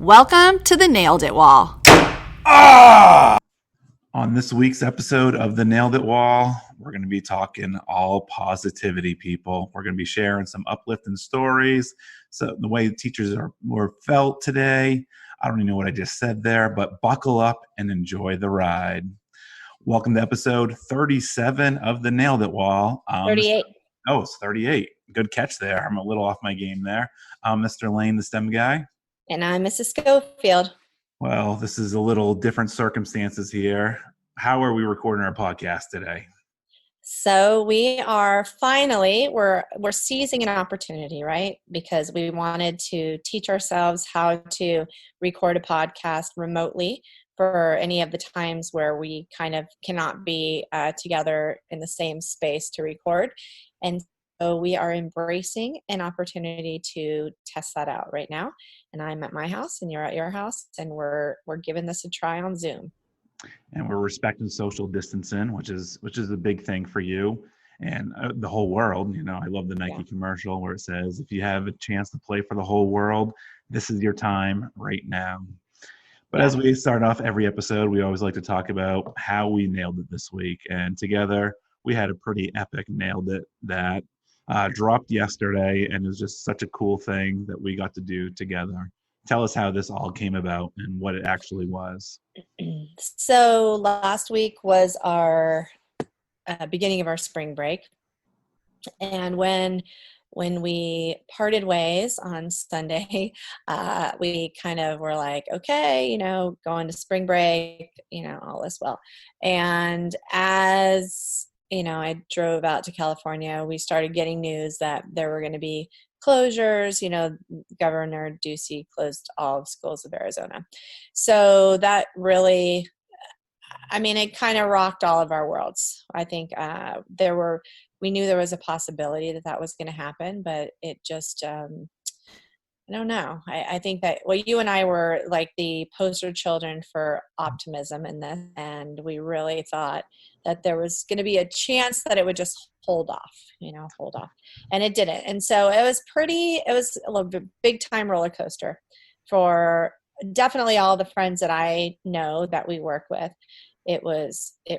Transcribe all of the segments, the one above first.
Welcome to the Nailed It Wall. On this week's episode of the Nailed It Wall, we're going to be talking all positivity, people. We're going to be sharing some uplifting stories. So the way teachers were felt today, I don't even know what I just said there, but buckle up and enjoy the ride. Welcome to episode 37 of the Nailed It Wall. 38. Oh, it's 38. Good catch there. I'm a little off my game there. Mr. Lane, the STEM guy. And I'm Mrs. Scofield. Well, this is a little different circumstances here. How are we recording our podcast today? So we are finally, we're seizing an opportunity, right? Because we wanted to teach ourselves how to record a podcast remotely for any of the times where we kind of cannot be together in the same space to record. And so we are embracing an opportunity to test that out right now. And I'm at my house and you're at your house, and we're giving this a try on Zoom. And we're respecting social distancing, which is a big thing for you and the whole world. You know, I love the Nike commercial where it says, if you have a chance to play for the whole world, this is your time right now. But as we start off every episode, we always like to talk about how we nailed it this week. And together we had a pretty epic nailed it that dropped yesterday, and it was just such a cool thing that we got to do together. Tell us how this all came about and what it actually was. So last week was our beginning of our spring break. And when we parted ways on Sunday, we kind of were like, okay, going to spring break, all is well. And as I drove out to California, we started getting news that there were going to be closures. Governor Ducey closed all of schools of Arizona. So that really, it kind of rocked all of our worlds. I think we knew there was a possibility that was going to happen, but it just, I don't know. I think that, you and I were like the poster children for optimism in this, and we really thought that there was going to be a chance that it would just hold off, and it didn't. And so it was a little bit big time roller coaster for definitely all the friends that I know that we work with. It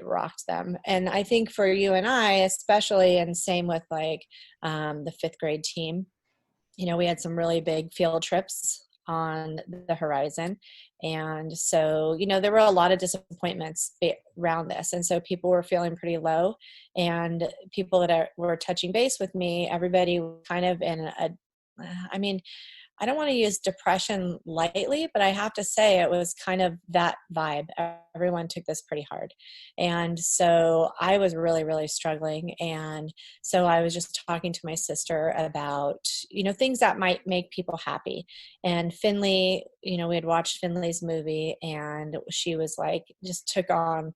rocked them. And I think for you and I, especially, and same with the fifth grade team, we had some really big field trips on the horizon. And so, there were a lot of disappointments around this. And so people were feeling pretty low, and people that were touching base with me, everybody kind of in I don't want to use depression lightly, but I have to say it was kind of that vibe. Everyone took this pretty hard. And so I was really, really struggling. And so I was just talking to my sister about, things that might make people happy. And Finley, we had watched Finley's movie, and she was like, just took on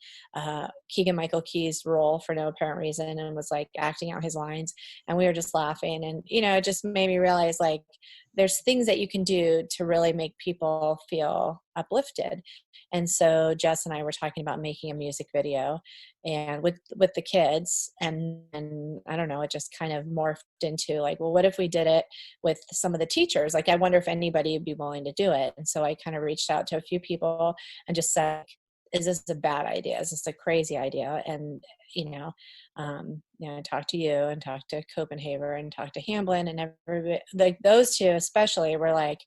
Keegan-Michael Key's role for no apparent reason and was like acting out his lines. And we were just laughing. And, it just made me realize there's things that you can do to really make people feel uplifted. And so Jess and I were talking about making a music video and with the kids, and I don't know, it just kind of morphed into what if we did it with some of the teachers? I wonder if anybody would be willing to do it. And so I kind of reached out to a few people and just said, is this a bad idea? Is this a crazy idea? And, I talked to you and talked to Copenhagen and talked to Hamblin, and everybody, those two especially were like,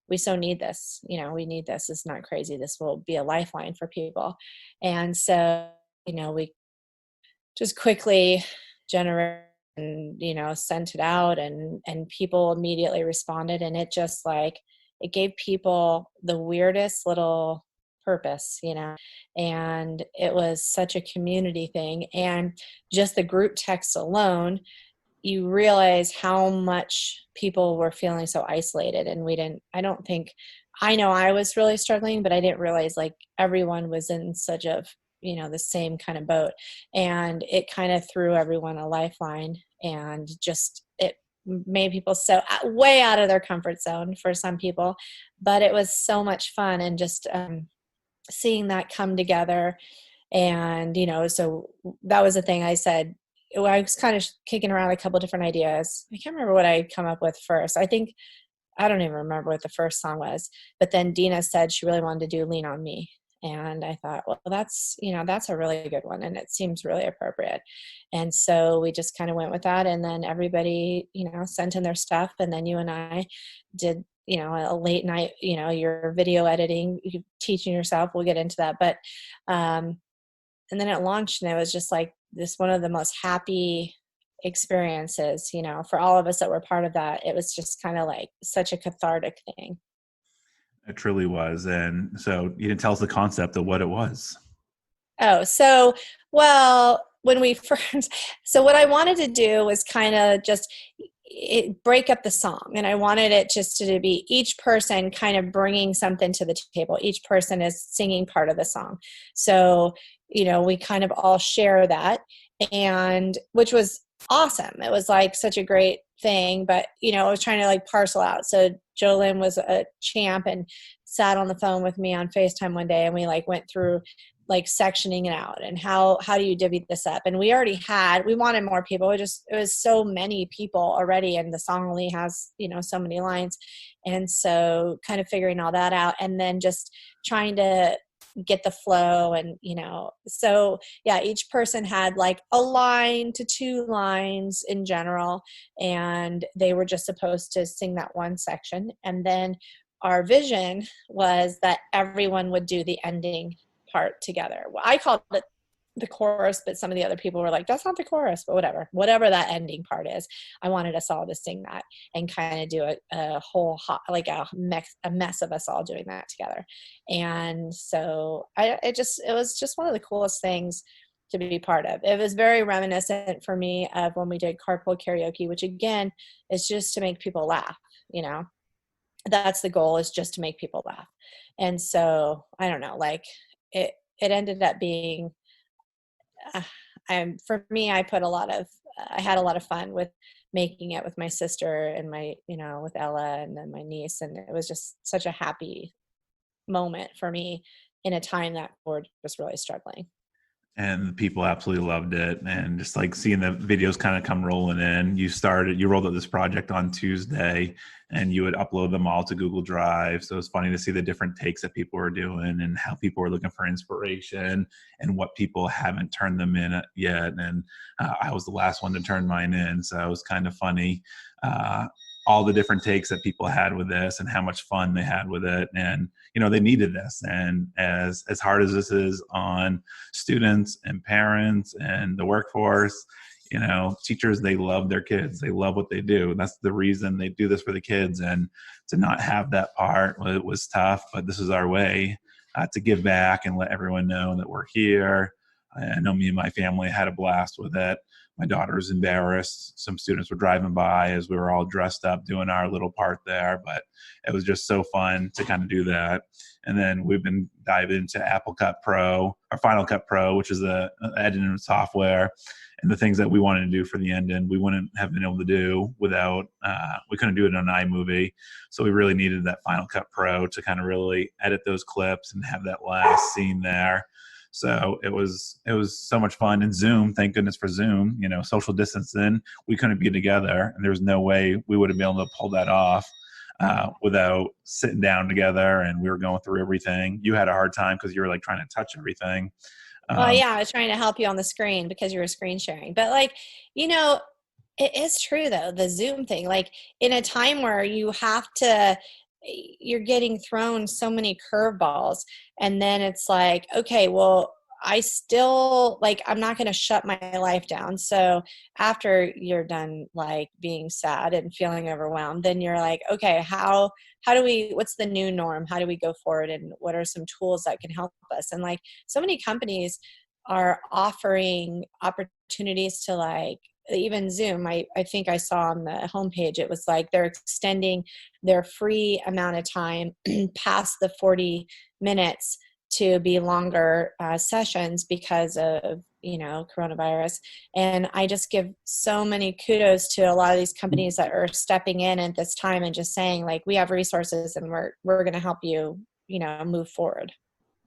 we so need this, we need this. It's not crazy. This will be a lifeline for people. And so, we just quickly generated and, sent it out, and people immediately responded. And it just it gave people the weirdest little purpose, and it was such a community thing. And just the group text alone, you realize how much people were feeling so isolated. And I know I was really struggling, but I didn't realize everyone was in such a, the same kind of boat. And it kind of threw everyone a lifeline, and just, it made people so way out of their comfort zone for some people, but it was so much fun. And just, seeing that come together. And, so that was the thing I said. I was kind of kicking around a couple different ideas. I can't remember what I come up with first. I think I don't even remember what the first song was, but then Dina said she really wanted to do Lean on Me. And I thought, well, that's a really good one. And it seems really appropriate. And so we just kind of went with that. And then everybody, sent in their stuff. And then you and I did, a late night, your video editing, you teaching yourself. We'll get into that. But, and then it launched, and it was just like this, one of the most happy experiences, for all of us that were part of that. It was just kind of like such a cathartic thing. It truly was. And so you didn't tell us the concept of what it was. Oh, when we first, so what I wanted to do was kind of just break up the song. And I wanted it just to be each person kind of bringing something to the table. Each person is singing part of the song. So, we kind of all share that, and which was awesome. It was like such a great thing, but I was trying to like parcel out. So Jolynn was a champ and sat on the phone with me on FaceTime one day, and we like went through like sectioning it out and how do you divvy this up. And we wanted more people. It was so many people already, and the song only has so many lines, and so kind of figuring all that out, and then just trying to get the flow. And so yeah, each person had like a line to 2 lines in general, and they were just supposed to sing that one section. And then our vision was that everyone would do the ending part together. Well, I called it the chorus, but some of the other people were like, that's not the chorus. But whatever that ending part is, I wanted us all to sing that and kind of do a whole a mess of us all doing that together. And so it was just one of the coolest things to be part of. It was very reminiscent for me of when we did carpool karaoke, which again is just to make people laugh. That's the goal, is just to make people laugh. And so I don't know, like it ended up being for me, I had a lot of fun with making it with my sister and my, with Ella and then my niece. And it was just such a happy moment for me in a time that we're just really struggling. And the people absolutely loved it. And just like seeing the videos kind of come rolling in, you rolled out this project on Tuesday, and you would upload them all to Google Drive. So it's funny to see the different takes that people were doing and how people were looking for inspiration and what people haven't turned them in yet. And I was the last one to turn mine in. So it was kind of funny. All the different takes that people had with this and how much fun they had with it. And, they needed this. And as hard as this is on students and parents and the workforce, teachers, they love their kids. They love what they do. That's the reason they do this for the kids. And to not have that part, it was tough, but this is our way to give back and let everyone know that we're here. I know me and my family had a blast with it. My daughter was embarrassed. Some students were driving by as we were all dressed up doing our little part there, but it was just so fun to kind of do that. And then we've been diving into Apple Cut Pro, or Final Cut Pro, which is the editing software, and the things that we wanted to do for the ending, we wouldn't have been able to do without, we couldn't do it on iMovie. So we really needed that Final Cut Pro to kind of really edit those clips and have that last scene there. So it was so much fun. And Zoom, thank goodness for Zoom, social distancing, we couldn't be together, and there was no way we would have been able to pull that off without sitting down together, and we were going through everything. You had a hard time because you were like trying to touch everything. Well, yeah, I was trying to help you on the screen because you were screen sharing, but like, it is true though, the Zoom thing, like in a time where you're getting thrown so many curveballs, and then it's like, okay, well, I still I'm not going to shut my life down. So after you're done like being sad and feeling overwhelmed, then you're like, okay, what's the new norm? How do we go forward? And what are some tools that can help us? And like so many companies are offering opportunities to like, even Zoom, I think I saw on the homepage, it was like they're extending their free amount of time past the 40 minutes to be longer sessions because of, coronavirus. And I just give so many kudos to a lot of these companies that are stepping in at this time and just saying like, we have resources and we're going to help you, move forward.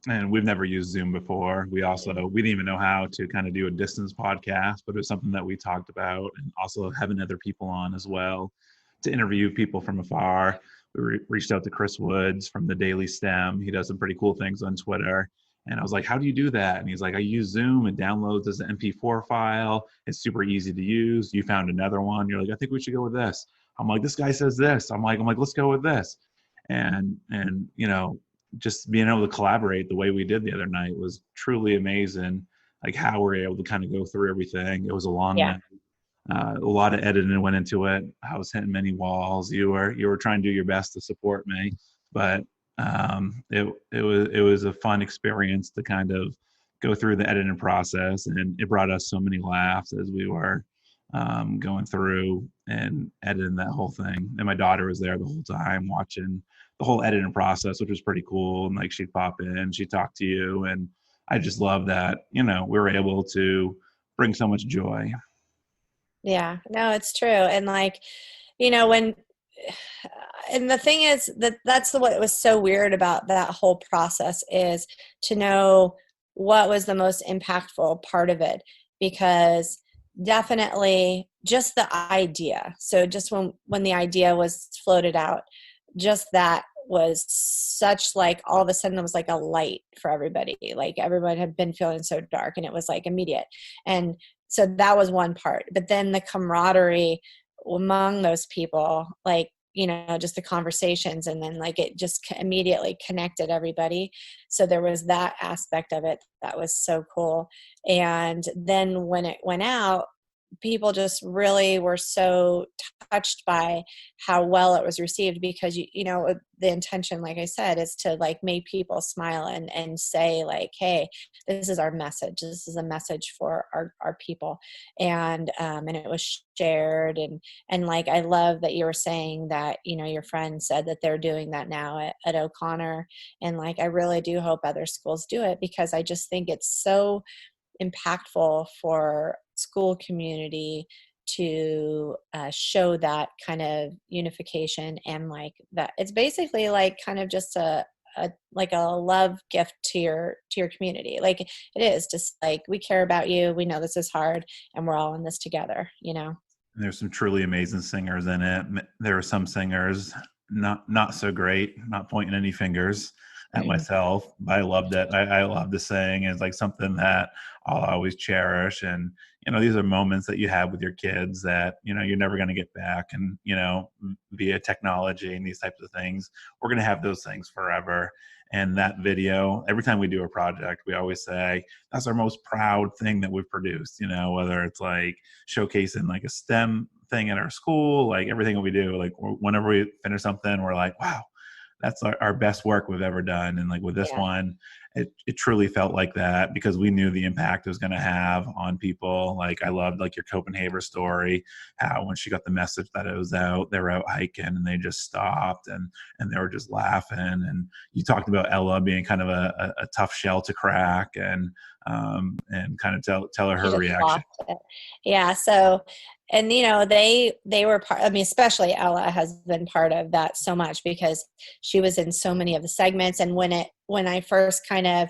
And we've never used Zoom before. We didn't even know how to kind of do a distance podcast, but it was something that we talked about, and also having other people on as well to interview people from afar. reached out to Chris Woods from the Daily STEM. He does some pretty cool things on Twitter. And I was like, how do you do that? And he's like, I use Zoom. It downloads as an MP4 file. It's super easy to use. You found another one. You're like, I think we should go with this. I'm like, this guy says this. I'm like, let's go with this. And just being able to collaborate the way we did the other night was truly amazing. Like how we're able to kind of go through everything. It was a long night. A lot of editing went into it. I was hitting many walls. You were trying to do your best to support me, but it was a fun experience to kind of go through the editing process, and it brought us so many laughs as we were going through and editing that whole thing. And my daughter was there the whole time watching the whole editing process, which was pretty cool. And like she'd pop in, she'd talk to you, and I just love that we were able to bring so much joy. Yeah, no, it's true. And like, when, and the thing is that's what was so weird about that whole process, is to know what was the most impactful part of it, because definitely just the idea. So just when the idea was floated out, just that was such, like, all of a sudden it was like a light for everybody. Like everybody had been feeling so dark, and it was like immediate. And so that was one part. But then the camaraderie among those people, like, just the conversations, and then like it just immediately connected everybody. So there was that aspect of it that was so cool. And then when it went out, people just really were so touched by how well it was received, because the intention, like I said, is to like make people smile and say like, hey, this is our message, this is a message for our people. And it was shared, and like I love that you were saying that your friend said that they're doing that now at O'Connor, and like I really do hope other schools do it, because I just think it's so impactful for school community to show that kind of unification, and like that it's basically like kind of just a like a love gift to your community. Like it is just like, we care about you, we know this is hard, and we're all in this together. There's some truly amazing singers in it. There are some singers not so great, not pointing any fingers at myself, but I loved it. I love the sing. It's like something that I'll always cherish. And, these are moments that you have with your kids that, you're never going to get back. And, via technology and these types of things, we're going to have those things forever. And that video, every time we do a project, we always say, that's our most proud thing that we've produced, whether it's like showcasing like a STEM thing at our school, like everything that we do, like whenever we finish something, we're like, wow, that's our best work we've ever done. And like with this one, it truly felt like that, because we knew the impact it was going to have on people. Like I loved like your Copenhagen story, how when she got the message that it was out, they were out hiking and they just stopped and they were just laughing. And you talked about Ella being kind of a tough shell to crack, and kind of tell her reaction. Yeah. So, and they were part, I mean, especially Ella has been part of that so much, because she was in so many of the segments. And when I first kind of,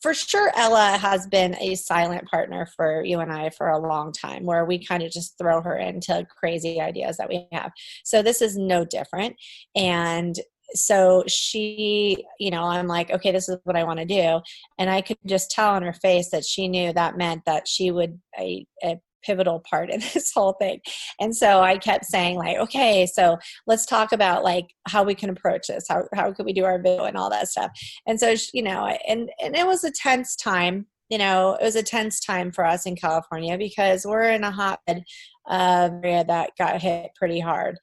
for sure, Ella has been a silent partner for you and I for a long time, where we kind of just throw her into crazy ideas that we have. So this is no different. And so she, I'm like, okay, this is what I want to do. And I could just tell on her face that she knew that meant that she would a pivotal part in this whole thing. And so I kept saying like, okay, so let's talk about like how we can approach this. How could we do our video and all that stuff. And so, and it was a tense time. It was a tense time for us in California, because we're in a hotbed area that got hit pretty hard.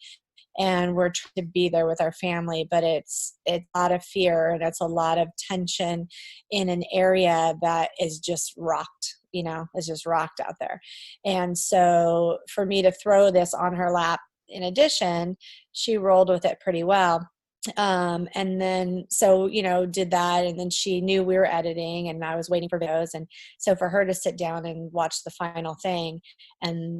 And we're trying to be there with our family, but it's a lot of fear, and it's a lot of tension in an area that is just rocked, is just rocked out there. And so for me to throw this on her lap, in addition, she rolled with it pretty well. And then, so, did that. And then she knew we were editing, and I was waiting for videos. And so for her to sit down and watch the final thing, and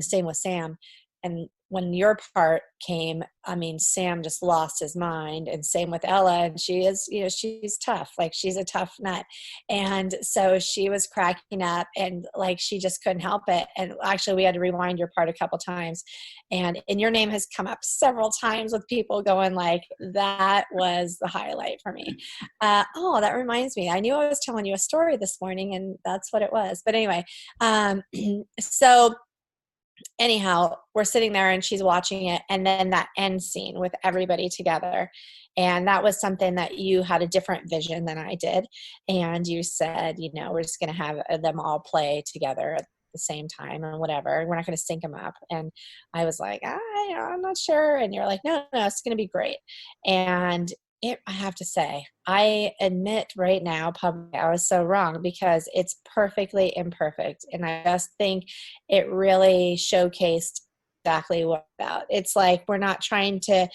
same with Sam. And when your part came, I mean, Sam just lost his mind, and same with Ella. And she is, you know, she's tough. Like, she's a tough nut. And so she was cracking up, and like, she just couldn't help it. And actually we had to rewind your part a couple times. And your name has come up several times with people going like, that was the highlight for me. Oh, that reminds me. I knew I was telling you a story this morning, and that's what it was. But anyway, so anyhow, we're sitting there and she's watching it, and then that end scene with everybody together. And that was something that you had a different vision than I did. And you said, you know, we're just going to have them all play together at the same time or whatever. We're not going to sync them up. And I was like, I'm not sure. And you're like, no, it's going to be great. And I have to say, I admit right now, publicly, I was so wrong, because it's perfectly imperfect. And I just think it really showcased exactly what it's about. It's like, we're not trying to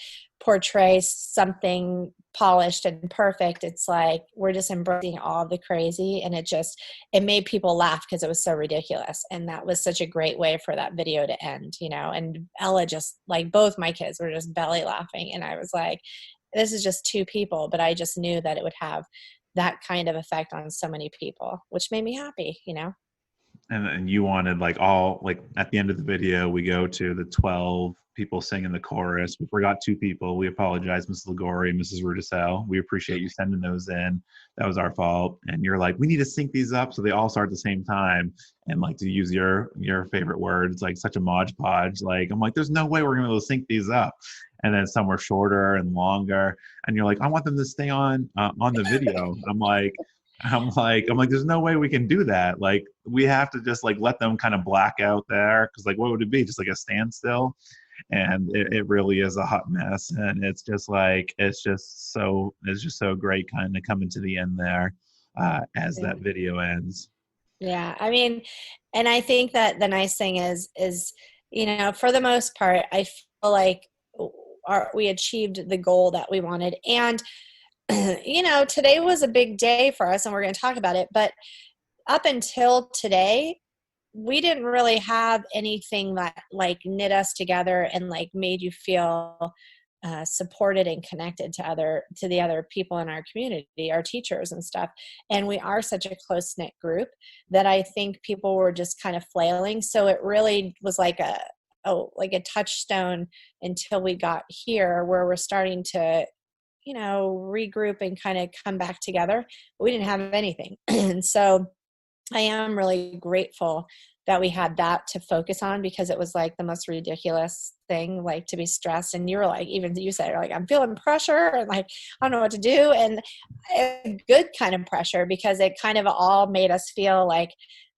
portray something polished and perfect. It's like, we're just embracing all the crazy, and it made people laugh because it was so ridiculous. And that was such a great way for that video to end, you know. And Ella, just like, both my kids were just belly laughing. And I was like, this is just two people, but I just knew that it would have that kind of effect on so many people, which made me happy, you know? And you wanted like all, like at the end of the video, we go to the 12 people singing the chorus. We forgot 2 people. We apologize, Mrs. Ligori and Mrs. Rudisell. We appreciate you sending those in. That was our fault. And you're like, we need to sync these up so they all start at the same time. And like, to use your favorite words, like such a modge podge. Like, I'm like, there's no way we're gonna be able to sync these up. And then some were shorter and longer. And you're like, I want them to stay on the video. I'm like, there's no way we can do that. Like, we have to just like let them kind of black out there, because like, what would it be? Just like a standstill? And it really is a hot mess. And it's just so great kind of coming to the end there as that video ends. Yeah, I mean, and I think that the nice thing is, you know, for the most part, I feel like we achieved the goal that we wanted. And you know, today was a big day for us, and we're going to talk about it. But up until today, we didn't really have anything that like knit us together and like made you feel supported and connected to the other people in our community, our teachers and stuff. And we are such a close knit group that I think people were just kind of flailing. So it really was like a touchstone until we got here, where we're starting to, you know, regroup and kind of come back together. But we didn't have anything. And so I am really grateful that we had that to focus on, because it was like the most ridiculous thing, like, to be stressed. And you were like, even you said, like, I'm feeling pressure and like, I don't know what to do. And a good kind of pressure, because it kind of all made us feel like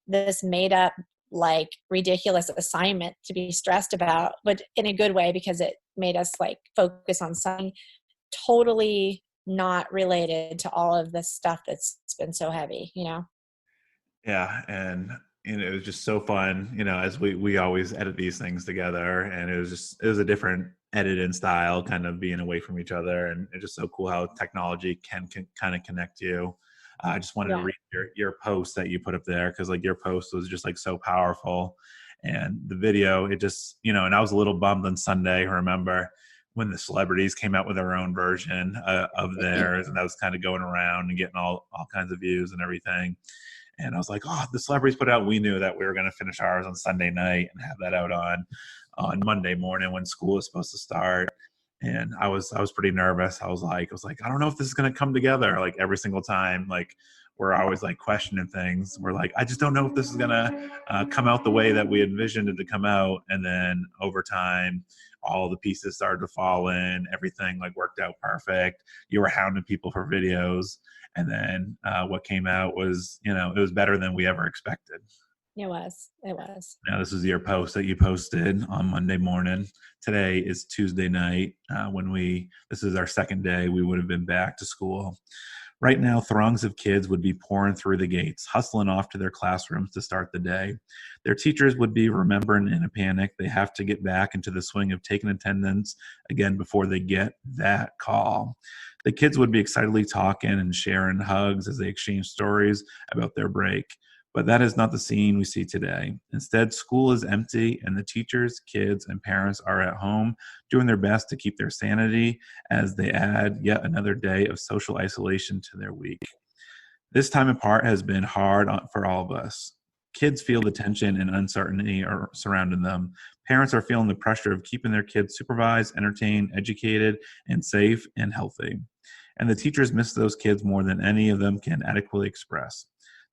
this made up, like, ridiculous assignment to be stressed about, but in a good way, because it made us like focus on something totally not related to all of this stuff that's been so heavy, you know? Yeah. And it was just so fun, you know, as we always edit these things together, and it was a different editing style, kind of being away from each other. And it's just so cool how technology can kind of connect you. I just wanted to read your post that you put up there, because like your post was just like so powerful. And the video, it just, you know, and I was a little bummed on Sunday, I remember, when the celebrities came out with their own version of theirs, and that was kind of going around and getting all kinds of views and everything. And I was like, oh, the celebrities put out. We knew that we were going to finish ours on Sunday night and have that out on Monday morning when school is supposed to start. And I was pretty nervous. I was like, I don't know if this is going to come together. Like, every single time, like, we're always like questioning things. We're like, I just don't know if this is going to come out the way that we envisioned it to come out. And then over time, all the pieces started to fall in. Everything like worked out perfect. You were hounding people for videos. And then what came out was, you know, it was better than we ever expected. It was. Now, this is your post that you posted on Monday morning. Today is Tuesday night. This is our second day. We would have been back to school. Right now, throngs of kids would be pouring through the gates, hustling off to their classrooms to start the day. Their teachers would be remembering in a panic they have to get back into the swing of taking attendance again before they get that call. The kids would be excitedly talking and sharing hugs as they exchange stories about their break. But that is not the scene we see today. Instead, school is empty, and the teachers, kids, and parents are at home doing their best to keep their sanity as they add yet another day of social isolation to their week. This time apart has been hard for all of us. Kids feel the tension and uncertainty are surrounding them. Parents are feeling the pressure of keeping their kids supervised, entertained, educated, and safe and healthy. And the teachers miss those kids more than any of them can adequately express.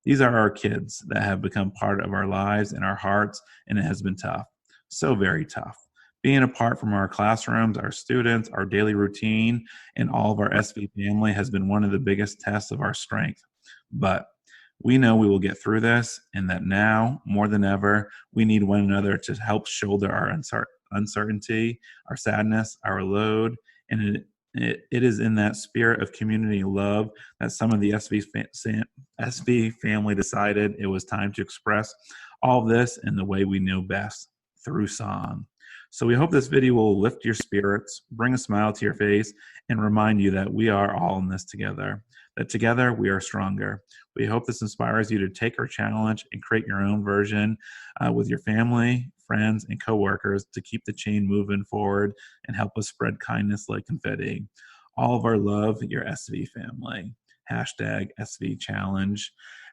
These are our kids that have become part of our lives and our hearts, and it has been tough. So very tough. Being apart from our classrooms, our students, our daily routine, and all of our SV family has been one of the biggest tests of our strength. But we know we will get through this, and that now, more than ever, we need one another to help shoulder our uncertainty, our sadness, our load. And it is in that spirit of community love that some of the SV family decided it was time to express all this in the way we know best, through song. So we hope this video will lift your spirits, bring a smile to your face, and remind you that we are all in this together, that together we are stronger. We hope this inspires you to take our challenge and create your own version with your family, friends, and coworkers to keep the chain moving forward and help us spread kindness like confetti. All of our love, your SV family. Hashtag SV challenge.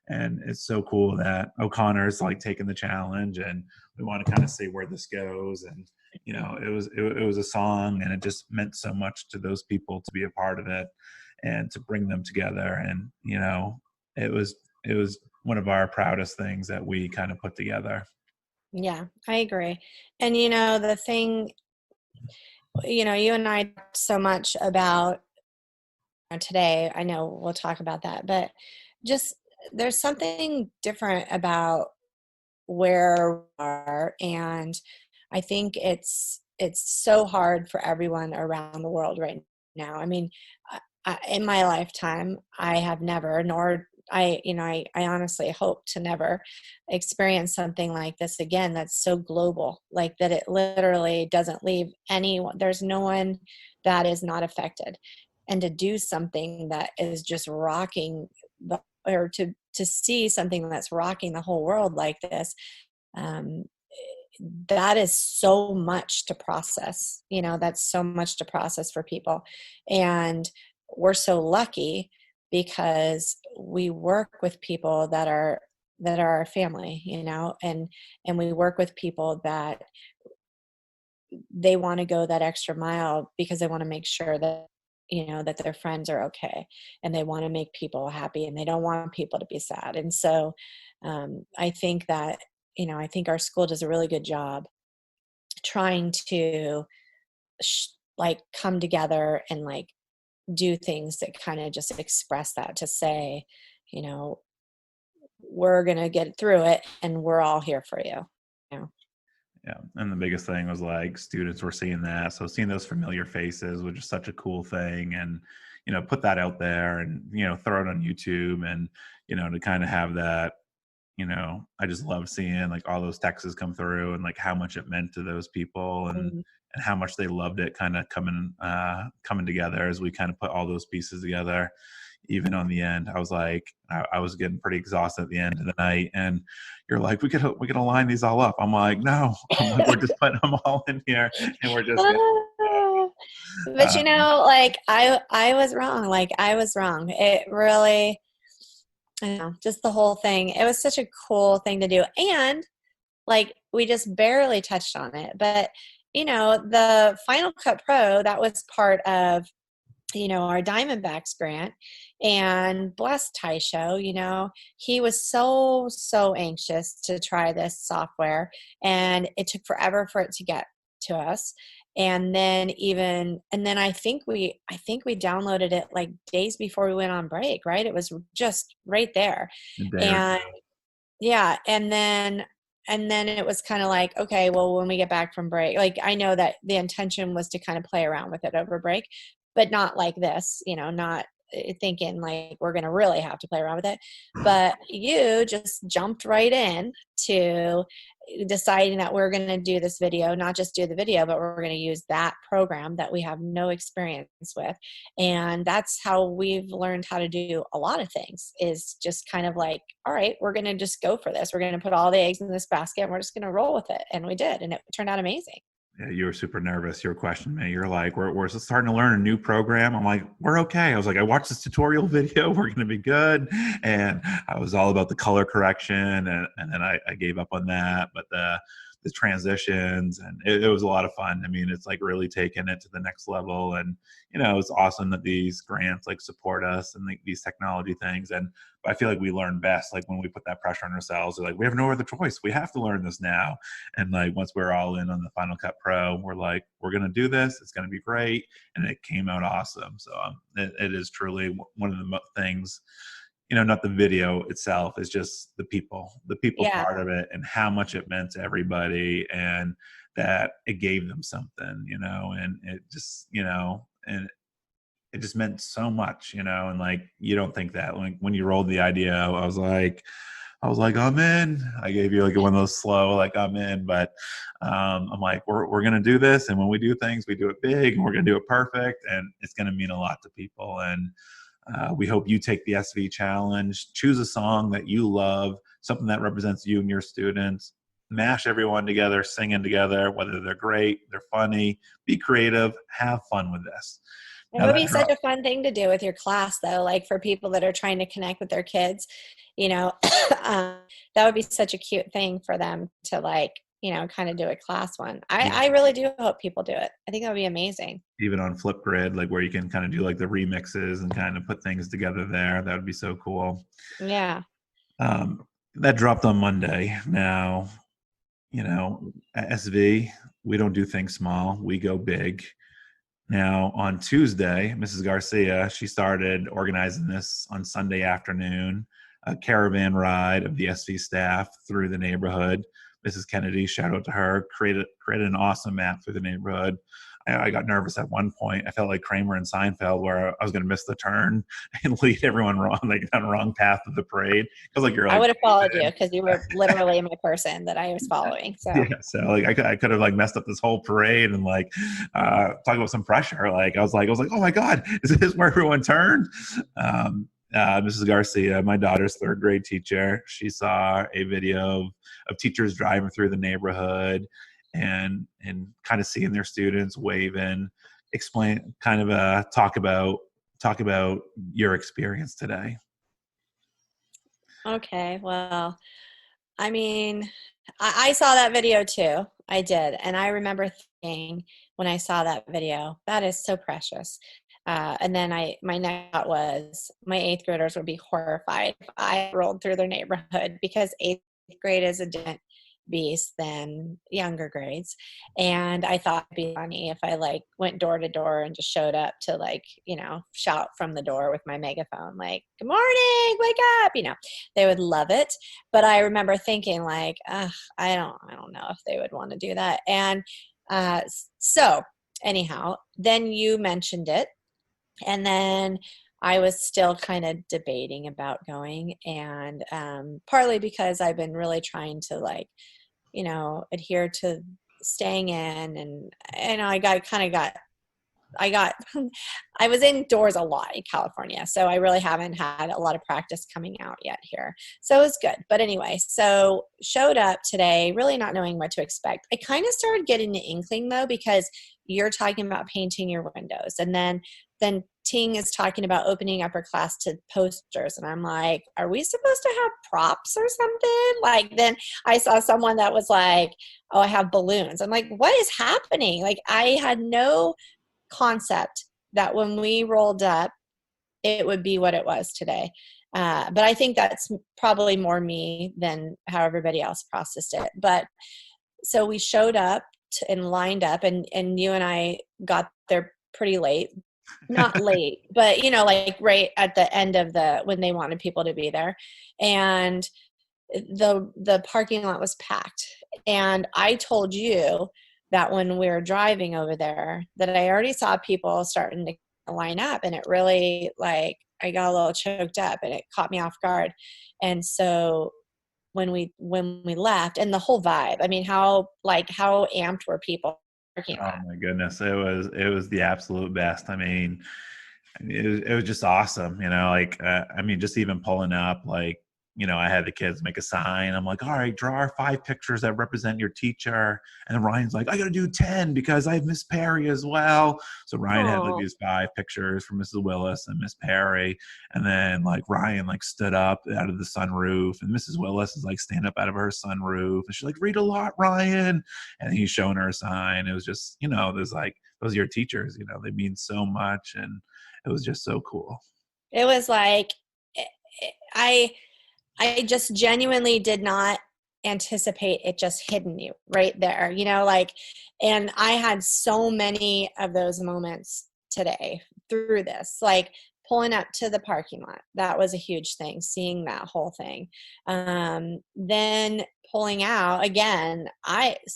And it's so cool that O'Connor's like taking the challenge, and we want to kind of see where this goes. And you know, it was a song, and it just meant so much to those people to be a part of it and to bring them together. And you know, it was one of our proudest things that we kind of put together. Yeah, I agree. And you know, the thing, you know, you and I talked so much about today, I know we'll talk about that, but just there's something different about where we are, and I think it's so hard for everyone around the world right now. I mean, in my lifetime, I have never, nor I honestly hope to never experience something like this again. That's so global, like that it literally doesn't leave anyone. There's no one that is not affected, and to do something that is just rocking or to see something that's rocking the whole world like this, um, that is so much to process. You know, that's so much to process for people. And we're so lucky because we work with people that are our family, you know, and we work with people that they want to go that extra mile because they want to make sure that, you know, that their friends are okay, and they want to make people happy, and they don't want people to be sad. And so I think that, you know, I think our school does a really good job trying to like come together and like do things that kind of just express that, to say, you know, we're going to get through it and we're all here for you. You know? Yeah, and the biggest thing was like students were seeing that, so seeing those familiar faces was just such a cool thing. And you know, put that out there, and you know, throw it on YouTube, and you know, to kind of have that, you know, I just love seeing like all those texts come through, and like how much it meant to those people, Mm-hmm. and how much they loved it, kind of coming together as we kind of put all those pieces together. Even on the end, I was like, I was getting pretty exhausted at the end of the night, and you're like, we could line these all up. I'm like, no, I'm like, we're just putting them all in here, and we're just But you know, like I was wrong. Like I was wrong. It really, I know, just the whole thing. It was such a cool thing to do. And like we just barely touched on it. But you know, the Final Cut Pro, that was part of, you know, our Diamondbacks grant. And bless Taisho, you know, he was so anxious to try this software, and it took forever for it to get to us. And then I think we downloaded it like days before we went on break, right? It was just right there. And yeah, and then it was kind of like, okay, well, when we get back from break, like I know that the intention was to kind of play around with it over break, but not like this, you know, not thinking like we're going to really have to play around with it. But you just jumped right in to deciding that we're going to do this video, not just do the video, but we're going to use that program that we have no experience with. And that's how we've learned how to do a lot of things, is just kind of like, all right, we're going to just go for this. We're going to put all the eggs in this basket and we're just going to roll with it. And we did. And it turned out amazing. Yeah, you were super nervous. You were questioning me. You're like, we're starting to learn a new program. I'm like, we're okay. I was like, I watched this tutorial video. We're going to be good. And I was all about the color correction. And then I gave up on that. But the transitions, and it was a lot of fun. I mean, it's like really taking it to the next level. And, it's awesome that these grants like support us and like these technology things. And I feel like we learn best like when we put that pressure on ourselves. We're like, we have no other choice. We have to learn this now. And like once we're all in on the Final Cut Pro, we're like, we're going to do this. It's going to be great. And it came out awesome. So it is truly one of the things, not the video itself, is just the people Yeah. part of it and how much it meant to everybody, and that it gave them something, and it just, and it just meant so much, and like, you don't think that like when you rolled the idea, I was like, I'm in. I gave you like one of those slow, like I'm in, but I'm like, we're going to do this. And when we do things, we do it big and we're going to do it perfect. And it's going to mean a lot to people. And we hope you take the SV challenge, choose a song that you love, something that represents you and your students, mash everyone together, singing together, whether they're great, they're funny, be creative, have fun with this. It would be such a fun thing to do with your class, though, like for people that are trying to connect with their kids, that would be such a cute thing for them to like, kind of do a class one. I really do hope people do it. I think that would be amazing. Even on Flipgrid, like where you can kind of do like the remixes and kind of put things together there. That would be so cool. Yeah. That dropped on Monday. Now, at SV, we don't do things small. We go big. Now, on Tuesday, Mrs. Garcia, she started organizing this on Sunday afternoon, a caravan ride of the SV staff through the neighborhood. Mrs. Kennedy, shout out to her, created an awesome map through the neighborhood. I got nervous at one point. I felt like Kramer and Seinfeld, where I was going to miss the turn and lead everyone wrong, like down the wrong path of the parade. Because like I would have followed you because you were literally my person that I was following. So yeah, so like I could have like messed up this whole parade and like talk about some pressure. Like I was like, oh my God, is this where everyone turned? Mrs. Garcia, my daughter's third grade teacher, she saw a video of teachers driving through the neighborhood and kind of seeing their students waving, explain, kind of talk about your experience today. Okay, well, I mean, I saw that video too. I did. And I remember thinking when I saw that video, that is so precious. And then my next thought was my 8th graders would be horrified if I rolled through their neighborhood, because 8th grade is a different beast than younger grades. And I thought it'd be funny if I like went door to door and just showed up to like, shout from the door with my megaphone, like, good morning, wake up, they would love it. But I remember thinking like, I don't know if they would want to do that. And so anyhow, then you mentioned it. And then I was still kind of debating about going, and partly because I've been really trying to like, adhere to staying in, and I was indoors a lot in California, so I really haven't had a lot of practice coming out yet here. So it was good. But anyway, so showed up today, really not knowing what to expect. I kind of started getting the inkling though, because you're talking about painting your windows, and then Ting is talking about opening up her class to posters. And I'm like, are we supposed to have props or something? Like, then I saw someone that was like, oh, I have balloons. I'm like, what is happening? Like, I had no concept that when we rolled up, it would be what it was today. But I think that's probably more me than how everybody else processed it. But so we showed up and lined up, and you and I got there pretty late. Not late, but like right at the end of when they wanted people to be there, and the parking lot was packed. And I told you that when we were driving over there, that I already saw people starting to line up, and it really, like, I got a little choked up and it caught me off guard. And so when we left, and the whole vibe, I mean, how amped were people parking Oh lot? my goodness. It was the absolute best. I mean, it was just awesome, like, I mean, just even pulling up, like, I had the kids make a sign. I'm like, all right, draw our 5 pictures that represent your teacher. And then Ryan's like, I got to do 10 because I have Miss Perry as well. So Ryan had like Oh, these 5 pictures from Mrs. Willis and Miss Perry. And then like Ryan like stood up out of the sunroof, and Mrs. Willis is like standing up out of her sunroof. And she's like, read a lot, Ryan. And he's showing her a sign. It was just, there's like, those are your teachers, they mean so much. And it was just so cool. it was like, I I just genuinely did not anticipate it just hitting you right there, like, and I had so many of those moments today through this, like pulling up to the parking lot. That was a huge thing, seeing that whole thing. Then pulling out again,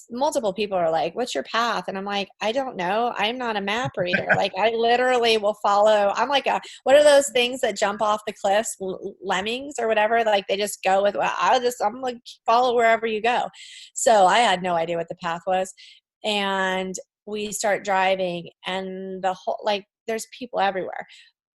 multiple people are like, what's your path? And I'm like, I don't know. I'm not a map reader. Like, I literally will follow. I'm like, what are those things that jump off the cliffs, lemmings or whatever? Like, they just go with, well, I'm like, follow wherever you go. So I had no idea what the path was. And we start driving, and the whole, like, there's people everywhere.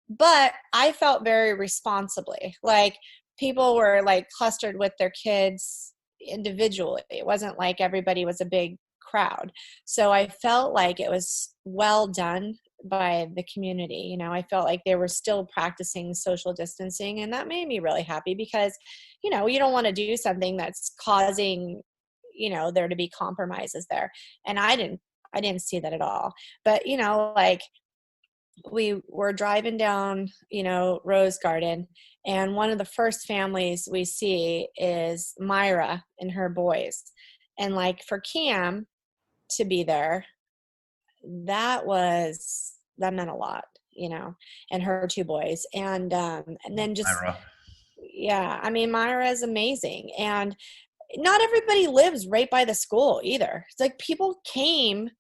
But I felt very responsibly. Like, people were like clustered with their kids individually. It wasn't like everybody was a big crowd. So I felt like it was well done by the community. I felt like they were still practicing social distancing, and that made me really happy because, you don't want to do something that's causing, there to be compromises there. And I didn't see that at all. But, like, we were driving down, Rose Garden, and one of the first families we see is Myra and her boys. And like, for Cam to be there, that meant a lot, and her 2 boys. And then just, Ira. yeah, I mean, Myra is amazing. And not everybody lives right by the school either. It's like people came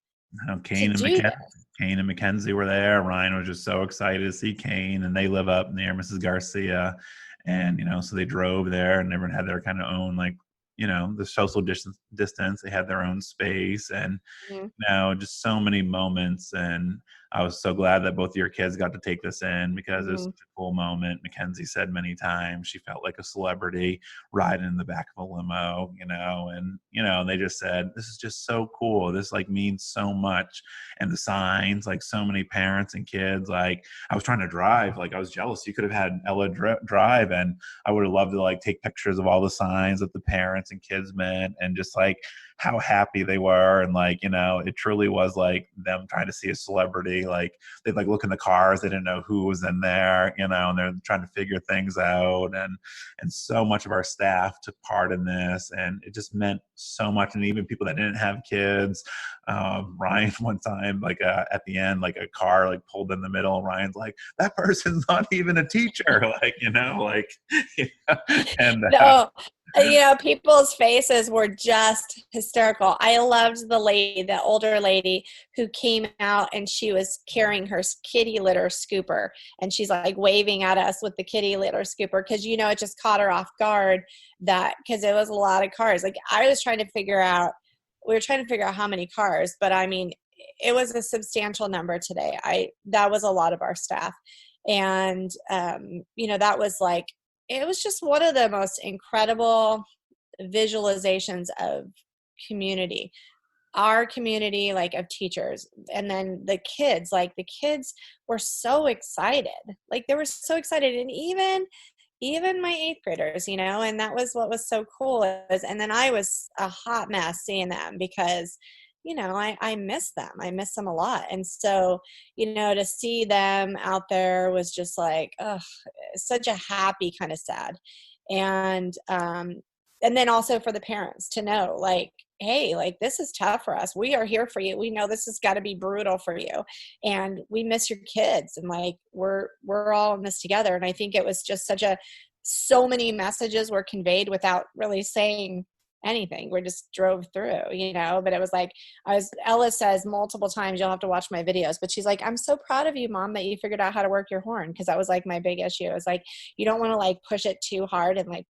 to do this. Kane and Mackenzie were there. Ryan was just so excited to see Kane, and they live up near Mrs. Garcia. And, so they drove there, and everyone had their kind of own, like, the social distance. They had their own space, and, Mhm. just so many moments. And I was so glad that both of your kids got to take this in because it was Mhm. such a cool moment. Mackenzie said many times she felt like a celebrity riding in the back of a limo, and, they just said, this is just so cool. This like means so much. And the signs, like so many parents and kids, like I was trying to drive, like I was jealous. You could have had Ella drive, and I would have loved to like take pictures of all the signs that the parents and kids meant, and just like how happy they were. And like, it truly was like them trying to see a celebrity. Like they'd like look in the cars, they didn't know who was in there, and they're trying to figure things out. And so much of our staff took part in this, and it just meant so much. And even people that didn't have kids, Ryan one time, like at the end, like a car like pulled in the middle, and Ryan's like, that person's not even a teacher. Like, like, and No, people's faces were just hysterical. I loved the older lady who came out, and she was carrying her kitty litter scooper, and she's like waving at us with the kitty litter scooper because, it just caught her off guard because it was a lot of cars. Like, we were trying to figure out how many cars, but I mean, it was a substantial number today. That was a lot of our staff. And, that was like, it was just one of the most incredible visualizations of community, our community, like, of teachers. And then the kids were so excited. Like, they were so excited. And even my 8th graders, and that was what was so cool and then I was a hot mess seeing them because, I miss them. I miss them a lot. And so, to see them out there was just like, oh, such a happy kind of sad. And then also for the parents to know, like, hey, like, this is tough for us. We are here for you. We know this has got to be brutal for you, and we miss your kids, and like, we're all in this together. And I think it was just so many messages were conveyed without really saying anything. We just drove through, but it was like, Ella says multiple times, you'll have to watch my videos, but she's like, I'm so proud of you, Mom, that you figured out how to work your horn. Cause that was like my big issue. It was like, you don't want to like push it too hard and like,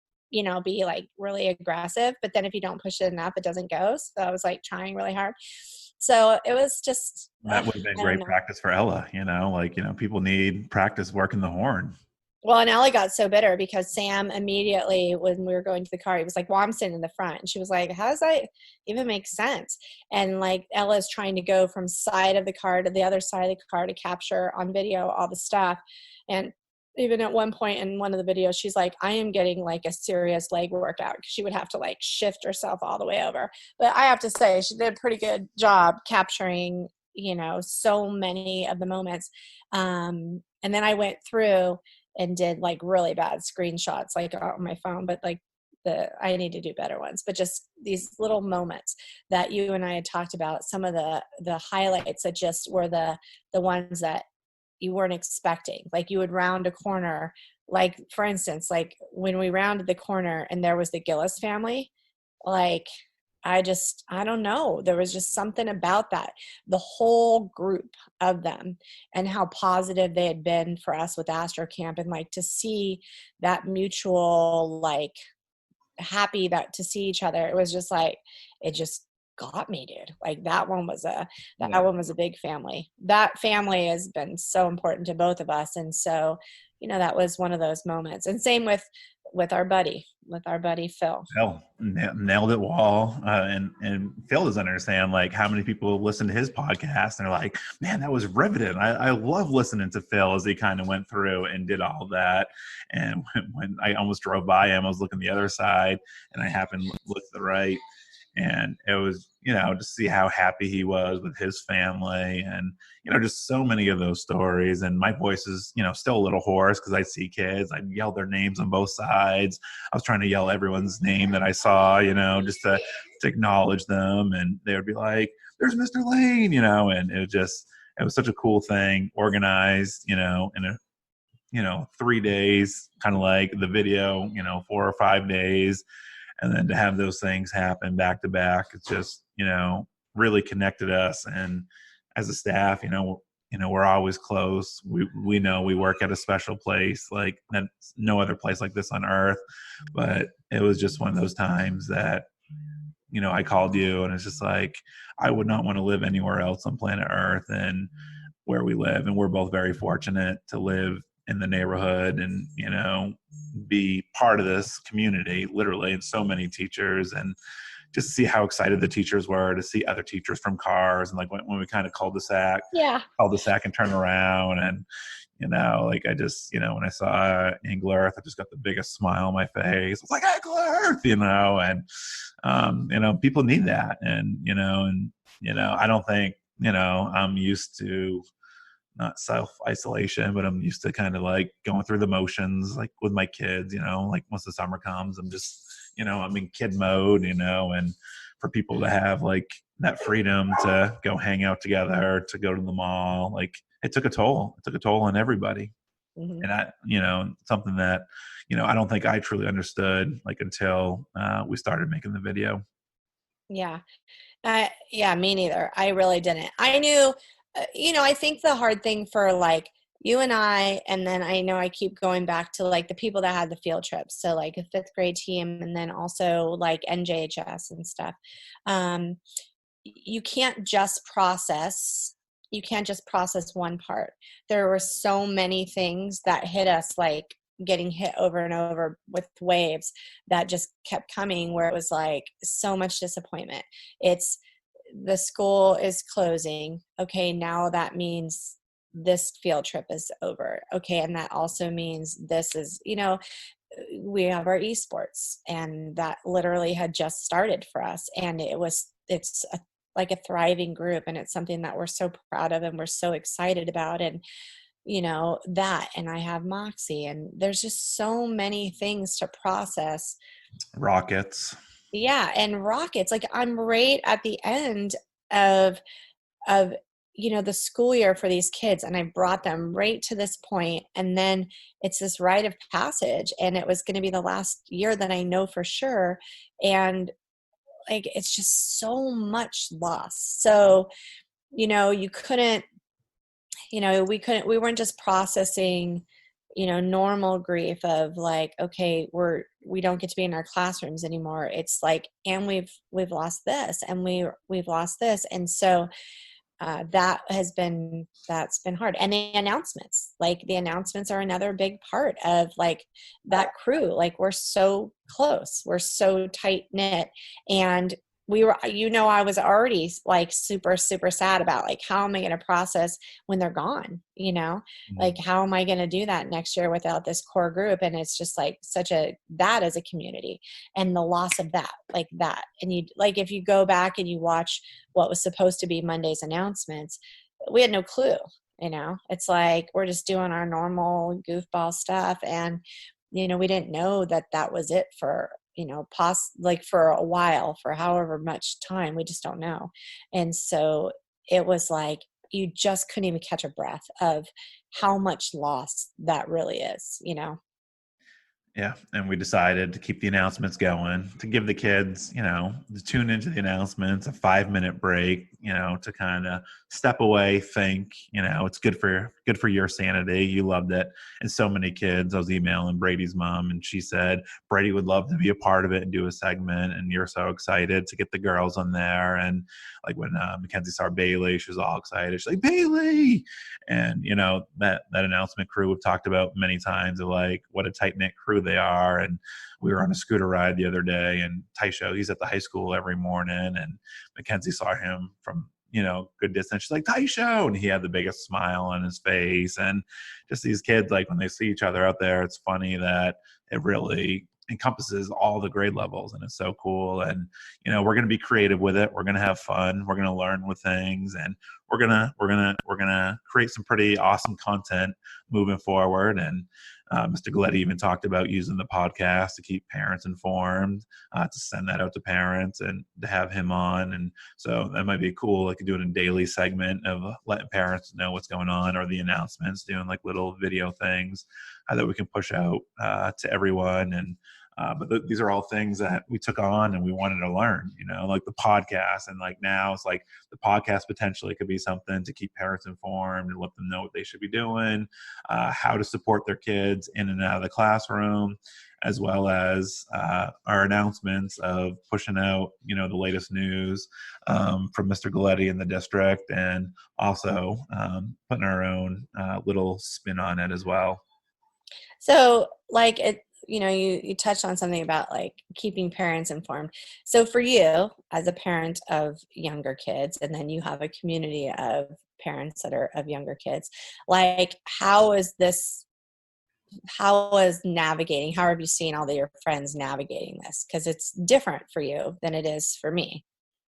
be like really aggressive, but then if you don't push it enough, it doesn't go. So I was like trying really hard. So it was just, That would have been I don't great know. practice for Ella, people need practice working the horn. Well, and Ellie got so bitter because Sam immediately, when we were going to the car, he was like, well, I'm sitting in the front. And she was like, how does that even make sense? And like Ella's trying to go from side of the car to the other side of the car to capture on video all the stuff. And even at one point in one of the videos, she's like, I am getting like a serious leg workout. She would have to like shift herself all the way over. But I have to say, she did a pretty good job capturing, so many of the moments. And then I went through and did like really bad screenshots like on my phone, but like I need to do better ones, but just these little moments that you and I had talked about, some of the highlights that just were the ones that you weren't expecting. Like you would round a corner, like for instance, like when we rounded the corner and there was the Gillis family, like I don't know. There was just something about that. The whole group of them and how positive they had been for us with Astro Camp, and like to see that mutual, like happy that to see each other. It was just like, it just got me, dude. Like that one was a big family. That family has been so important to both of us. And so, that was one of those moments. And same with our buddy Phil. Phil nailed it, Wall. And Phil doesn't understand like how many people listen to his podcast and they're like, man, that was riveting. I love listening to Phil as he kind of went through and did all that. And when I almost drove by him, I was looking the other side and I happened to look to the right. And it was, to see how happy he was with his family and, just so many of those stories. And my voice is, still a little hoarse because I see kids. I yell their names on both sides. I was trying to yell everyone's name that I saw, just to acknowledge them. And they would be like, there's Mr. Lane, and it was such a cool thing, organized, in a 3 days, kind of like the video, 4 or 5 days. And then to have those things happen back to back, it's just, really connected us. And as a staff, we're always close. We know we work at a special place, like that's no other place like this on earth. But it was just one of those times that, I called you and it's just like, I would not want to live anywhere else on planet Earth than where we live. And we're both very fortunate to live in the neighborhood and, be part of this community, literally, and so many teachers, and just see how excited the teachers were to see other teachers from cars. And like when we kind of cul-de-sac and turn around and, like I just, when I saw Angle Earth, I just got the biggest smile on my face. It's like Angle Earth, and, people need that. And, I don't think, I'm used to not self-isolation, but I'm used to kind of like going through the motions, like with my kids, like once the summer comes, I'm just, I'm in kid mode, and for people to have like that freedom to go hang out together, to go to the mall, like it took a toll on everybody. Mm-hmm. And I, something that, I don't think I truly understood like until we started making the video. Yeah. Yeah, me neither. I really didn't. I knew, I think the hard thing for like you and I, and then I know I keep going back to like the people that had the field trips. So like a 5th grade team and then also like NJHS and stuff. You can't just process one part. There were so many things that hit us, like getting hit over and over with waves that just kept coming, where it was like so much disappointment. It's the school is closing. Okay, now that means this field trip is over. Okay, and that also means this is, we have our esports, and that literally had just started for us, and it's like a thriving group, and it's something that we're so proud of and we're so excited about. And that, and I have Moxie, and there's just so many things to process. Rockets. Yeah. And rockets, like I'm right at the end of the school year for these kids, and I brought them right to this point, and then it's this rite of passage, and it was going to be the last year that I know for sure. And like, it's just so much loss. So, you couldn't, we weren't just processing, normal grief of like, okay, we don't get to be in our classrooms anymore. It's like, and we've lost this, and we've lost this. And so, that's been hard. And the announcements are another big part of like that crew. Like, we're so close, we're so tight knit, and we were, I was already like super, super sad about like, how am I going to process when they're gone? Like, how am I going to do that next year without this core group? And it's just like that as a community, and the loss of that, like that. And you, like, if you go back and you watch what was supposed to be Monday's announcements, we had no clue. It's like, we're just doing our normal goofball stuff, and we didn't know that was it for like for a while, for however much time, we just don't know. And so it was like, you just couldn't even catch a breath of how much loss that really is. Yeah, and we decided to keep the announcements going, to give the kids, to tune into the announcements, a 5-minute break, to kind of step away, think, it's good for your sanity. You loved it. And so many kids, I was emailing Brady's mom, and she said, Brady would love to be a part of it and do a segment, and you're so excited to get the girls on there. And like when Mackenzie saw Bailey, she was all excited. She's like, Bailey! And, that announcement crew we've talked about many times, of like what a tight-knit crew they are. And we were on a scooter ride the other day, and Taisho, he's at the high school every morning, and Mackenzie saw him from good distance. She's like, Taisho, and he had the biggest smile on his face. And just these kids, like, when they see each other out there, it's funny that it really encompasses all the grade levels, and it's so cool. And we're going to be creative with it, we're going to have fun, we're going to learn with things, and we're going to create some pretty awesome content moving forward. And Mr. Galletti even talked about using the podcast to keep parents informed, to send that out to parents and to have him on. And so that might be cool, like doing a daily segment of letting parents know what's going on, or the announcements, doing like little video things that we can push out to everyone. And but these are all things that we took on and we wanted to learn, like the podcast. And like now it's like the podcast potentially could be something to keep parents informed and let them know what they should be doing, how to support their kids in and out of the classroom, as well as our announcements of pushing out, the latest news from Mr. Galletti in the district, and also putting our own little spin on it as well. So like you touched on something about like keeping parents informed. So for you, as a parent of younger kids, and then you have a community of parents that are of younger kids, like how have you seen all of your friends navigating this? Because it's different for you than it is for me.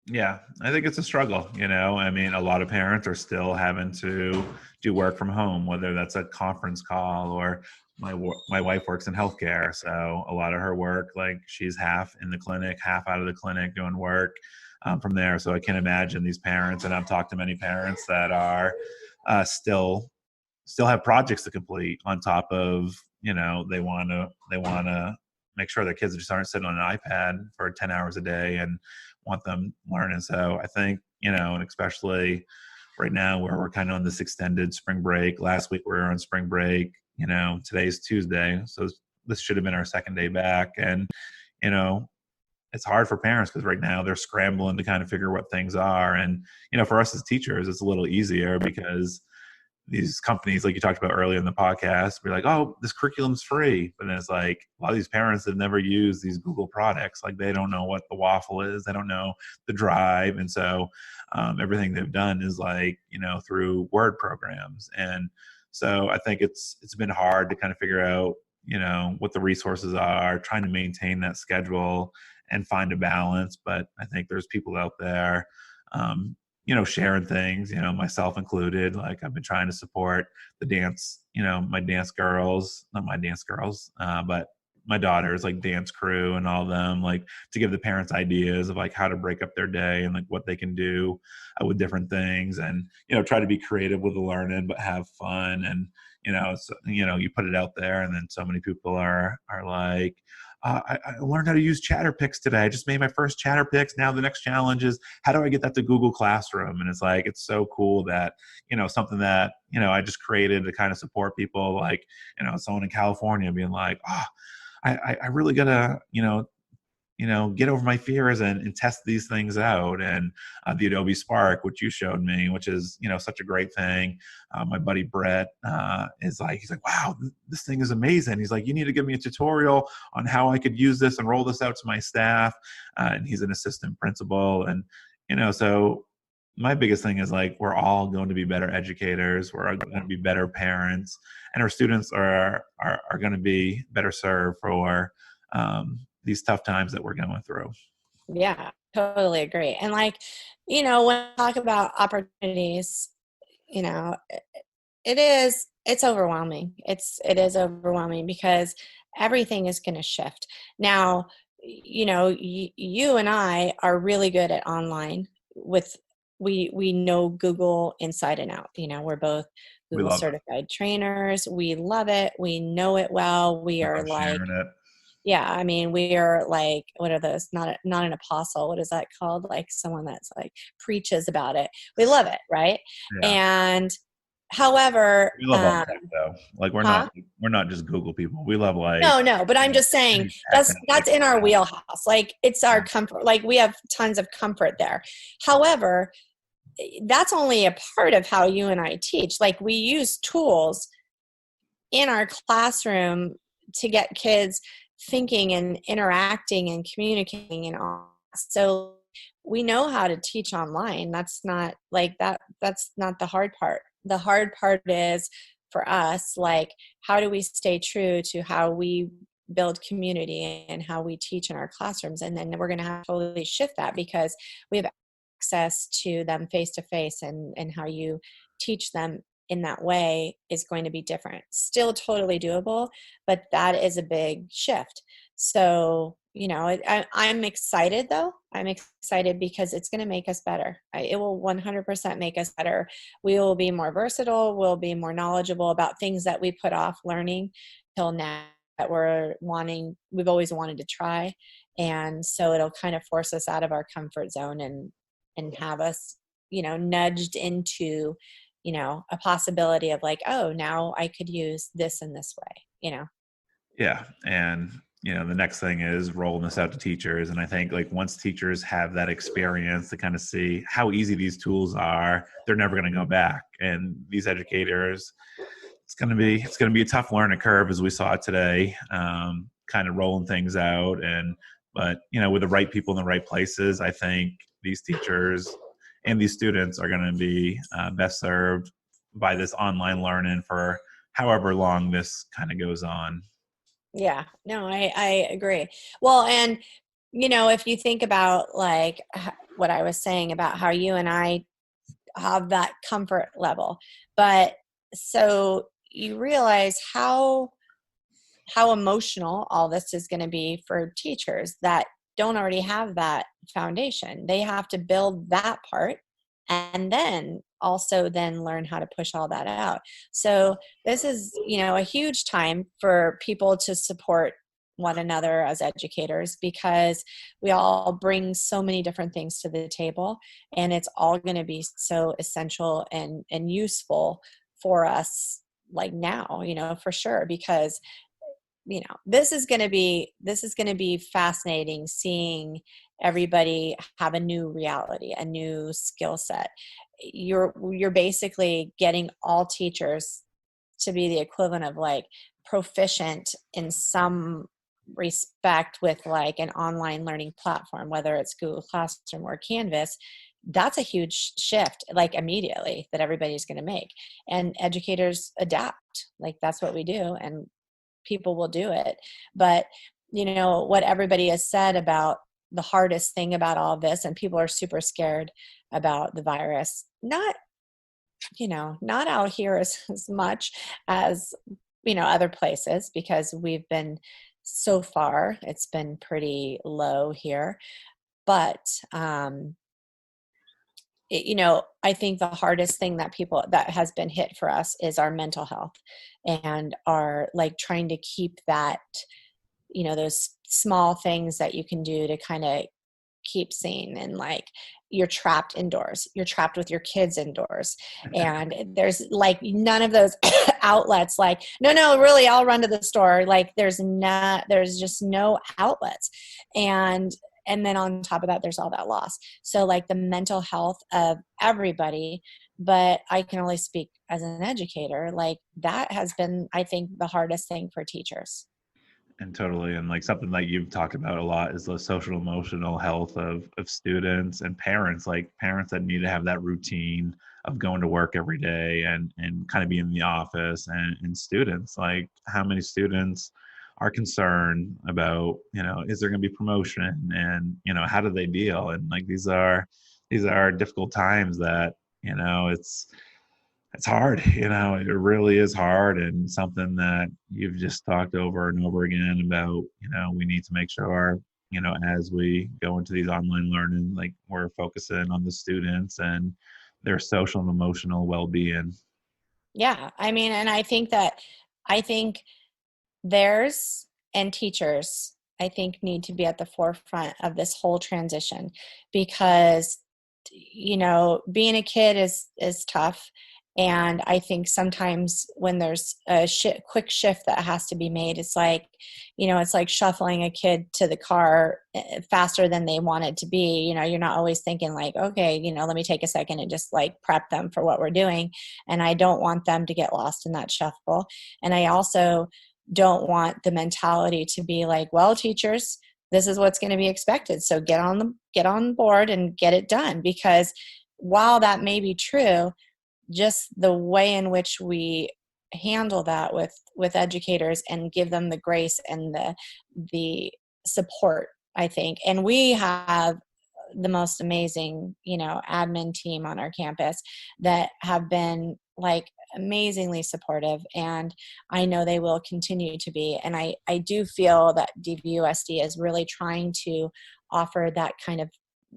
Yeah, I think it's a struggle. I mean, a lot of parents are still having to do work from home, whether that's a conference call, or my wife works in healthcare. So a lot of her work, like, she's half in the clinic, half out of the clinic doing work from there. So I can imagine these parents, and I've talked to many parents that are still have projects to complete on top of, they want to make sure their kids just aren't sitting on an iPad for 10 hours a day, and want them learning. So I think, and especially right now where we're kind of on this extended spring break. Last week we were on spring break, today's Tuesday. So this should have been our second day back. And, it's hard for parents because right now they're scrambling to kind of figure what things are. And, for us as teachers, it's a little easier because these companies, like you talked about earlier in the podcast, be like, oh, this curriculum's free. But then it's like, a lot of these parents have never used these Google products. Like, they don't know what the Waffle is. They don't know the Drive. And so everything they've done is like, through Word programs. And so I think it's been hard to kind of figure out, what the resources are, trying to maintain that schedule and find a balance. But I think there's people out there, sharing things, myself included. Like, I've been trying to support the dance, my dance girls, not my dance girls, but my daughter's like dance crew and all of them, like, to give the parents ideas of like how to break up their day and like what they can do with different things, and, try to be creative with the learning, but have fun. And, you put it out there, and then so many people are like, I learned how to use Chatterpix today. I just made my first Chatterpix. Now the next challenge is, how do I get that to Google Classroom? And it's like, it's so cool that, something that, I just created to kind of support people, like, someone in California being like, I really gotta, get over my fears and test these things out. And the Adobe Spark, which you showed me, which is, such a great thing. My buddy Brett he's like, wow, this thing is amazing. He's like, you need to give me a tutorial on how I could use this and roll this out to my staff. And he's an assistant principal. And, so my biggest thing is like, we're all going to be better educators. We're going to be better parents, and our students are going to be better served for these tough times that we're going through. Yeah, totally agree. And like, when I talk about opportunities, it's overwhelming. It is overwhelming because everything is going to shift. Now, you and I are really good at online we know Google inside and out. We're both Google certified trainers. We love it. We know it well. We are like, yeah, I mean, we are like, what are those? Not an apostle. What is that called? Like someone that's like preaches about it. We love it, right? Yeah. And however, we love all tech though. Like we're not just Google people. We love like no. But I'm just saying that's in our wheelhouse. Like it's our comfort. Like we have tons of comfort there. However, that's only a part of how you and I teach. Like we use tools in our classroom to get kids thinking and interacting and communicating and all. So we know how to teach online. That's not like that. That's not the hard part. The hard part is for us, like, how do we stay true to how we build community and how we teach in our classrooms? And then we're going to have to totally shift that because we have access to them face to face, and how you teach them in that way is going to be different. Still totally doable, but that is a big shift. So, I'm excited though. I'm excited because it's going to make us better. It will 100% make us better. We will be more versatile. We'll be more knowledgeable about things that we put off learning till now that we've always wanted to try. And so it'll kind of force us out of our comfort zone and have us, nudged into, a possibility of like, oh, now I could use this in this way, Yeah. And, the next thing is rolling this out to teachers. And I think like once teachers have that experience to kind of see how easy these tools are, they're never going to go back. And these educators, it's going to be a tough learning curve, as we saw today, kind of rolling things out. But with the right people in the right places, I think these teachers and these students are going to be best served by this online learning for however long this kind of goes on. Yeah, no, I agree. Well, and, if you think about like what I was saying about how you and I have that comfort level, but so you realize how emotional all this is going to be for teachers that don't already have that foundation. They have to build that part and then also then learn how to push all that out. So this is, a huge time for people to support one another as educators, because we all bring so many different things to the table, and it's all going to be so essential and useful for us like now, for sure, because this is going to be fascinating, seeing everybody have a new reality, a new skill set. You're basically getting all teachers to be the equivalent of like proficient in some respect with like an online learning platform, whether it's Google Classroom or Canvas. That's a huge shift, like immediately, that everybody's going to make. And educators adapt. Like that's what we do. And people will do it. But what everybody has said about the hardest thing about all of this, and people are super scared about the virus, not out here as much as other places, because we've been so far, it's been pretty low here. But I think the hardest thing that has been hit for us is our mental health, and our like trying to keep that those small things that you can do to kind of keep sane. And like, you're trapped indoors, you're trapped with your kids indoors, and there's like none of those outlets, like, no, really, I'll run to the store. Like, there's just no outlets. And then on top of that, there's all that loss. So like the mental health of everybody, but I can only speak as an educator, like that has been, I think, the hardest thing for teachers. And totally. And like something that you've talked about a lot is the social emotional health of students and parents, like parents that need to have that routine of going to work every day and kind of be in the office, and students, like how many students are concerned about, is there going to be promotion, and, how do they deal? And like, these are difficult times that, it's hard, it really is hard, and something that you've just talked over and over again about, we need to make sure, as we go into these online learning, like we're focusing on the students and their social and emotional well-being. Yeah. I mean, and I think theirs and teachers, I think, need to be at the forefront of this whole transition, because, being a kid is tough. And I think sometimes when there's a quick shift that has to be made, it's like, it's like shuffling a kid to the car faster than they want it to be. You're not always thinking like, okay, let me take a second and just like prep them for what we're doing. And I don't want them to get lost in that shuffle. And I also don't want the mentality to be like, well, teachers, this is what's going to be expected, so get on board and get it done. Because while that may be true, just the way in which we handle that with educators and give them the grace and the support, I think. And we have the most amazing, admin team on our campus that have been like amazingly supportive, and I know they will continue to be. And I do feel that DVUSD is really trying to offer that kind of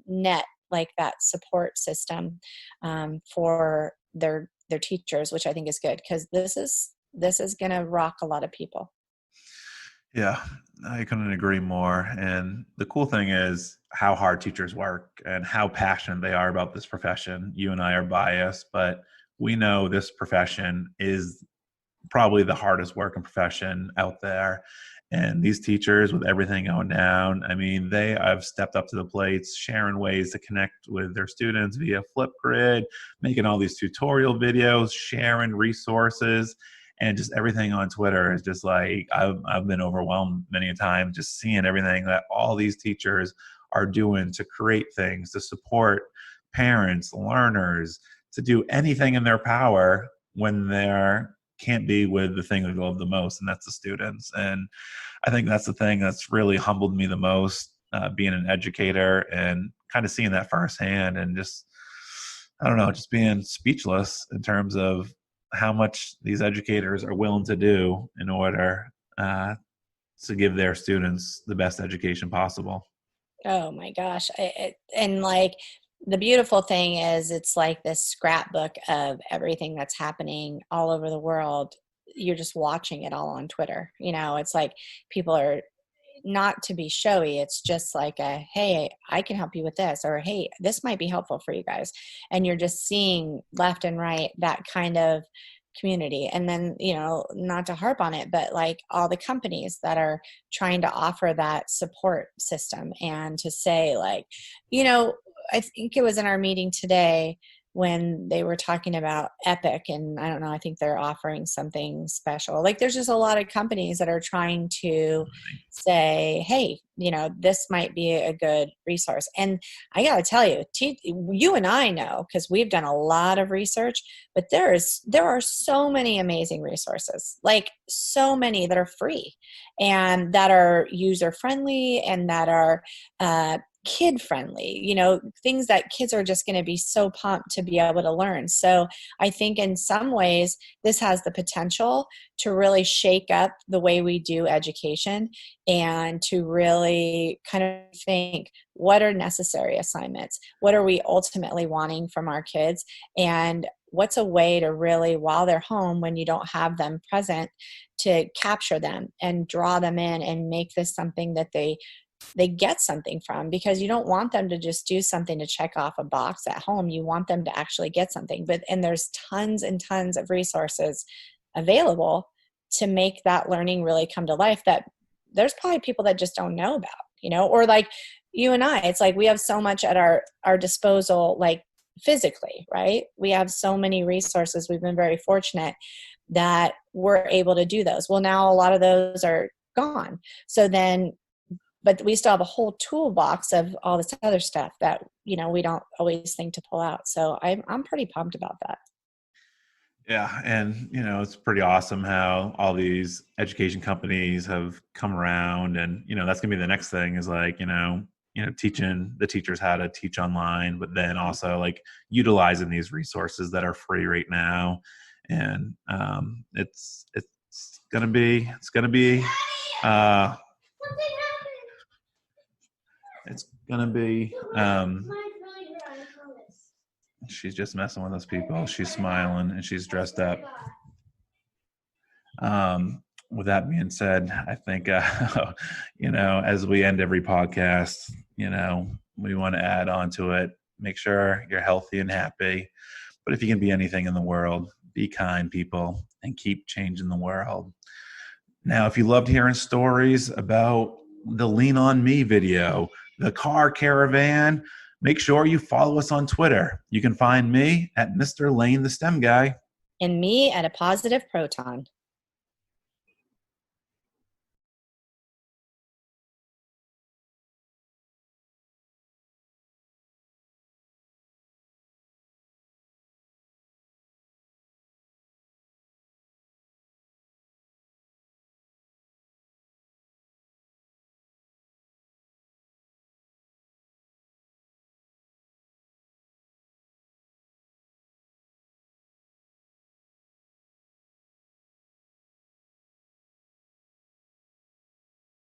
net, like that support system for their teachers, which I think is good, because this is going to rock a lot of people. Yeah, I couldn't agree more. And the cool thing is how hard teachers work and how passionate they are about this profession. You and I are biased, but we know this profession is probably the hardest working profession out there. And these teachers, with everything going down, I mean, they have stepped up to the plates, sharing ways to connect with their students via Flipgrid, making all these tutorial videos, sharing resources, and just everything on Twitter is just like, I've been overwhelmed many a time just seeing everything that all these teachers are doing to create things, to support parents, learners, to do anything in their power when they're can't be with the thing they love the most, and that's the students. And I think that's the thing that's really humbled me the most, being an educator and kind of seeing that firsthand, and just, I don't know, just being speechless in terms of how much these educators are willing to do in order to give their students the best education possible. Oh my gosh. And like, the beautiful thing is, it's like this scrapbook of everything that's happening all over the world. You're just watching it all on Twitter. It's like people are, not to be showy, it's just like hey, I can help you with this, or hey, this might be helpful for you guys. And you're just seeing left and right that kind of community. And then, not to harp on it, but like all the companies that are trying to offer that support system, and to say like, I think it was in our meeting today when they were talking about Epic, and I don't know, I think they're offering something special. Like, there's just a lot of companies that are trying to say, hey, this might be a good resource. And I got to tell you, you and I know, because we've done a lot of research, but there are so many amazing resources, like so many that are free and that are user friendly and that are kid friendly, things that kids are just going to be so pumped to be able to learn. So I think in some ways this has the potential to really shake up the way we do education, and to really kind of think, what are necessary assignments? What are we ultimately wanting from our kids? And what's a way to really, while they're home, when you don't have them present, to capture them and draw them in and make this something that they get something from, because you don't want them to just do something to check off a box at home. You want them to actually get something. And there's tons and tons of resources available to make that learning really come to life that there's probably people that just don't know about, or like you and I, it's like we have so much at our disposal, like physically, right? We have so many resources. We've been very fortunate that we're able to do those. Well, now a lot of those are gone. So then, but we still have a whole toolbox of all this other stuff that, we don't always think to pull out. So I'm pretty pumped about that. Yeah. And, it's pretty awesome how all these education companies have come around, and, that's gonna be the next thing is like, teaching the teachers how to teach online, but then also like utilizing these resources that are free right now. And it's gonna be it's gonna be she's just messing with us people. She's smiling and she's dressed up. With that being said, I think as we end every podcast, we want to add on to it. Make sure you're healthy and happy. But if you can be anything in the world, be kind, people, and keep changing the world. Now, if you loved hearing stories about the Lean On Me video, the car caravan, make sure you follow us on Twitter. You can find me at Mr. Lane the STEM Guy. And me at A Positive Proton.